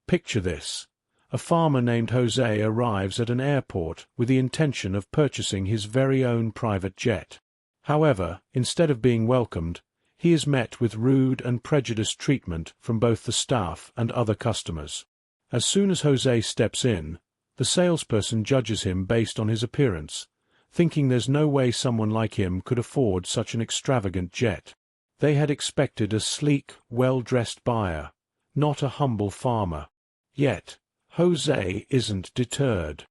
Picture this. A farmer named Jose arrives at an airport with the intention of purchasing his very own private jet. However, instead of being welcomed, he is met with rude and prejudiced treatment from both the staff and other customers. As soon as Jose steps in, the salesperson judges him based on his appearance, thinking there's no way someone like him could afford such an extravagant jet. They had expected a sleek, well-dressed buyer, not a humble farmer. Yet, Jose isn't deterred.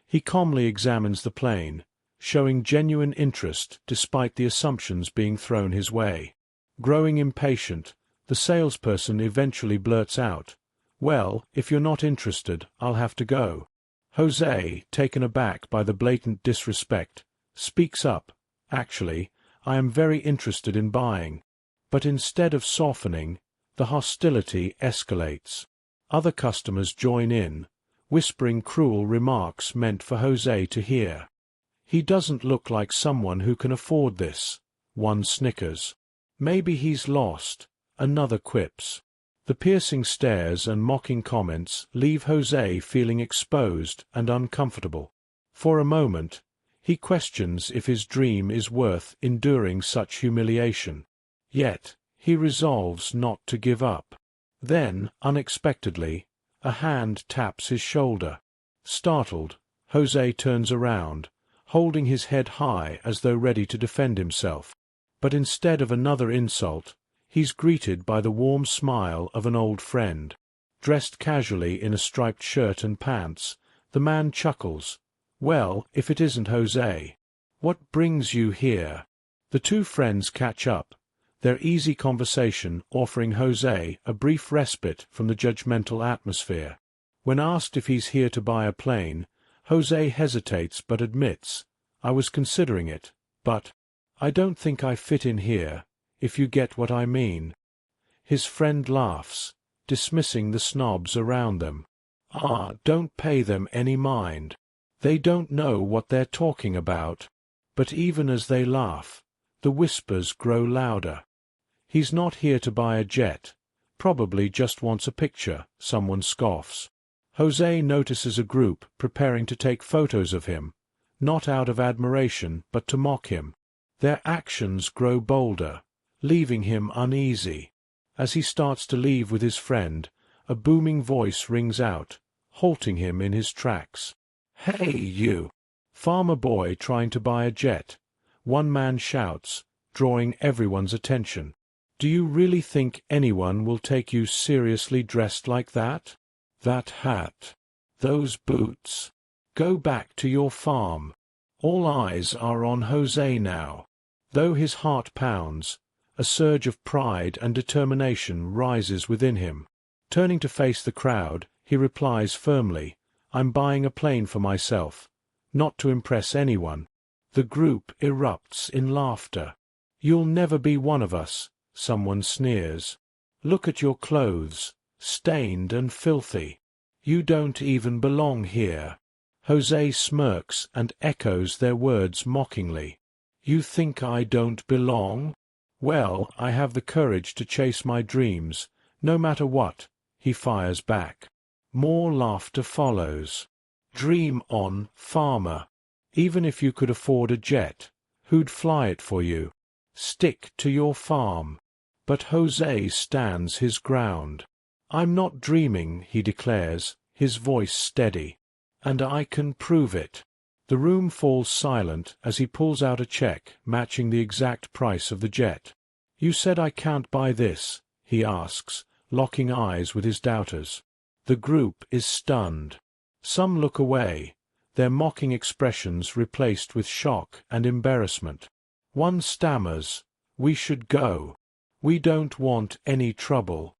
He calmly examines the plane, showing genuine interest despite the assumptions being thrown his way. Growing impatient, the salesperson eventually blurts out, "Well, if you're not interested, I'll have to go." Jose, taken aback by the blatant disrespect, speaks up, "Actually, I am very interested in buying." But instead of softening, the hostility escalates. Other customers join in, whispering cruel remarks meant for Jose to hear. "He doesn't look like someone who can afford this," one snickers. "Maybe he's lost," another quips. The piercing stares and mocking comments leave Jose feeling exposed and uncomfortable. For a moment, he questions if his dream is worth enduring such humiliation. Yet, he resolves not to give up. Then, unexpectedly, a hand taps his shoulder. Startled, Jose turns around, holding his head high as though ready to defend himself. But instead of another insult, he's greeted by the warm smile of an old friend. Dressed casually in a striped shirt and pants, the man chuckles. "Well, if it isn't Jose. What brings you here?" The two friends catch up, their easy conversation offering Jose a brief respite from the judgmental atmosphere. When asked if he's here to buy a plane, Jose hesitates but admits, "I was considering it, but I don't think I fit in here, if you get what I mean." His friend laughs, dismissing the snobs around them. "Ah, don't pay them any mind. They don't know what they're talking about." But even as they laugh, the whispers grow louder. "He's not here to buy a jet. Probably just wants a picture," someone scoffs. Jose notices a group preparing to take photos of him, not out of admiration but to mock him. Their actions grow bolder, leaving him uneasy. As he starts to leave with his friend, a booming voice rings out, halting him in his tracks. "Hey, you! Farmer boy trying to buy a jet," one man shouts, drawing everyone's attention. "Do you really think anyone will take you seriously dressed like that? That hat, those boots. Go back to your farm." All eyes are on Jose now. Though his heart pounds, a surge of pride and determination rises within him. Turning to face the crowd, he replies firmly, "I'm buying a plane for myself, not to impress anyone." The group erupts in laughter. "You'll never be one of us," someone sneers. "Look at your clothes, stained and filthy. You don't even belong here." Jose smirks and echoes their words mockingly. "You think I don't belong? Well, I have the courage to chase my dreams, no matter what," he fires back. More laughter follows. "Dream on, farmer. Even if you could afford a jet, who'd fly it for you? Stick to your farm." But Jose stands his ground. "I'm not dreaming," he declares, his voice steady. "And I can prove it." The room falls silent as he pulls out a check matching the exact price of the jet. "You said I can't buy this?" he asks, locking eyes with his doubters. The group is stunned. Some look away, their mocking expressions replaced with shock and embarrassment. One stammers, "We should go. We don't want any trouble."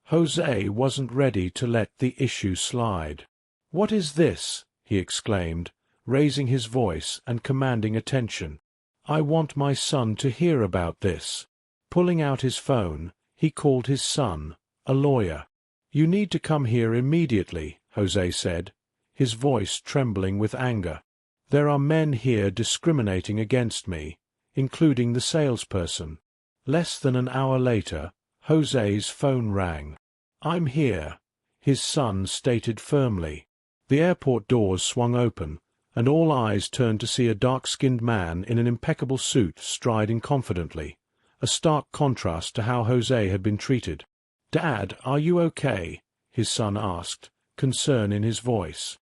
Jose wasn't ready to let the issue slide. "What is this?" he exclaimed, raising his voice and commanding attention. "I want my son to hear about this." Pulling out his phone, he called his son, a lawyer. "You need to come here immediately," Jose said, his voice trembling with anger. "There are men here discriminating against me, including the salesperson." Less than an hour later, Jose's phone rang. "I'm here." his son stated firmly. The airport doors swung open, and all eyes turned to see a dark-skinned man in an impeccable suit striding confidently, a stark contrast to how Jose had been treated. "Dad, are you okay?" his son asked, concern in his voice.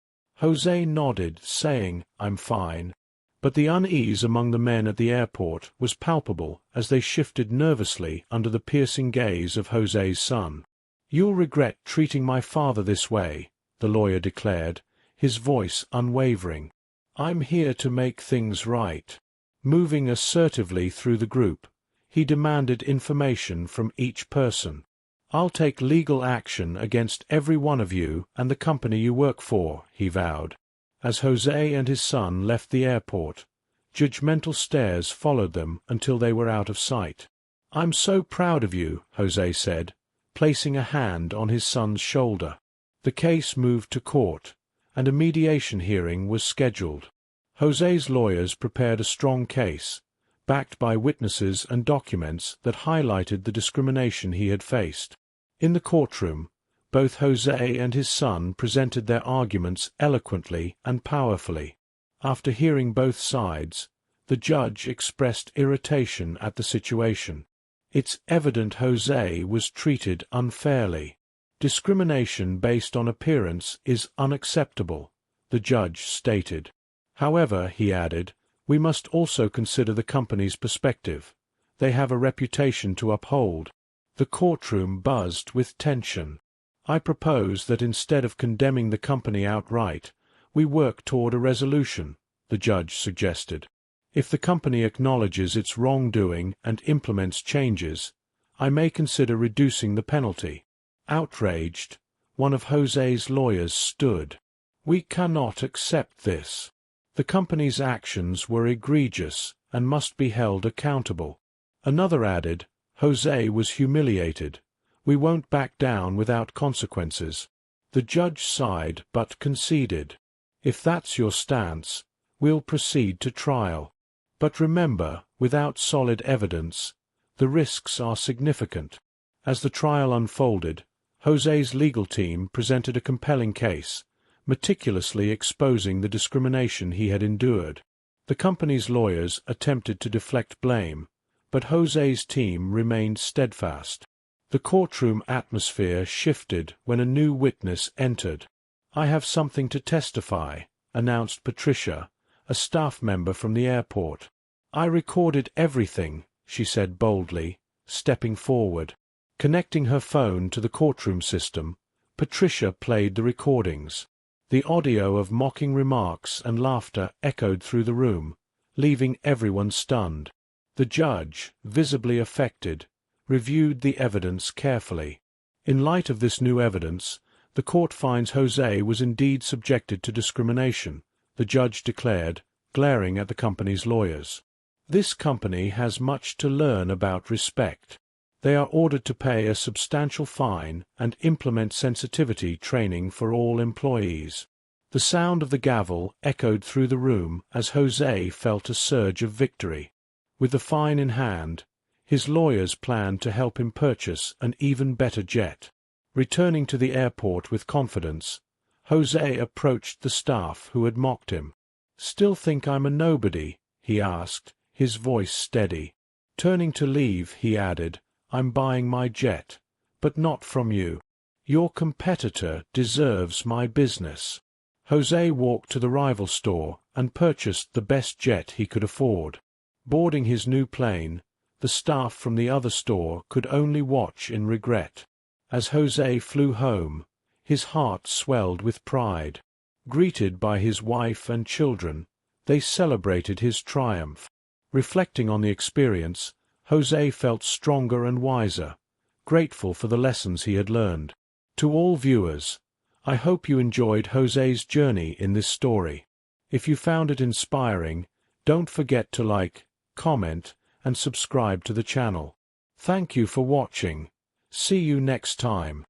Jose nodded, saying, "I'm fine." But the unease among the men at the airport was palpable as they shifted nervously under the piercing gaze of Jose's son. "You'll regret treating my father this way," the lawyer declared, his voice unwavering. "I'm here to make things right." Moving assertively through the group, he demanded information from each person. "I'll take legal action against every one of you and the company you work for," he vowed. As Jose and his son left the airport, judgmental stares followed them until they were out of sight. "I'm so proud of you," Jose said, placing a hand on his son's shoulder. The case moved to court, and a mediation hearing was scheduled. Jose's lawyers prepared a strong case, backed by witnesses and documents that highlighted the discrimination he had faced. In the courtroom, both Jose and his son presented their arguments eloquently and powerfully. After hearing both sides, the judge expressed irritation at the situation. "It's evident Jose was treated unfairly. Discrimination based on appearance is unacceptable," the judge stated. "However," he added, "we must also consider the company's perspective. They have a reputation to uphold." The courtroom buzzed with tension. "I propose that instead of condemning the company outright, we work toward a resolution," the judge suggested. "If the company acknowledges its wrongdoing and implements changes, I may consider reducing the penalty." Outraged, one of Jose's lawyers stood. "We cannot accept this. The company's actions were egregious and must be held accountable." Another added, "Jose was humiliated. We won't back down without consequences." The judge sighed but conceded. "If that's your stance, we'll proceed to trial. But remember, without solid evidence, the risks are significant." As the trial unfolded, Jose's legal team presented a compelling case, meticulously exposing the discrimination he had endured. The company's lawyers attempted to deflect blame, but Jose's team remained steadfast. The courtroom atmosphere shifted when a new witness entered. "I have something to testify," announced Patricia, a staff member from the airport. "I recorded everything," she said boldly, stepping forward. Connecting her phone to the courtroom system, Patricia played the recordings. The audio of mocking remarks and laughter echoed through the room, leaving everyone stunned. The judge, visibly affected, reviewed the evidence carefully. In light of this new evidence, the court finds Jose was indeed subjected to discrimination, the judge declared, glaring at the company's lawyers. "This company has much to learn about respect." They are ordered to pay a substantial fine and implement sensitivity training for all employees. The sound of the gavel echoed through the room as Jose felt a surge of victory. With the fine in hand, his lawyers planned to help him purchase an even better jet. Returning to the airport with confidence, Jose approached the staff who had mocked him. "Still think I'm a nobody?" he asked, his voice steady. Turning to leave, he added, "I'm buying my jet, but not from you. Your competitor deserves my business." Jose walked to the rival store and purchased the best jet he could afford. Boarding his new plane, the staff from the other store could only watch in regret. As Jose flew home, his heart swelled with pride. Greeted by his wife and children, they celebrated his triumph. Reflecting on the experience, Jose felt stronger and wiser, grateful for the lessons he had learned. To all viewers, I hope you enjoyed Jose's journey in this story. If you found it inspiring, don't forget to like, comment, and subscribe to the channel. Thank you for watching. See you next time.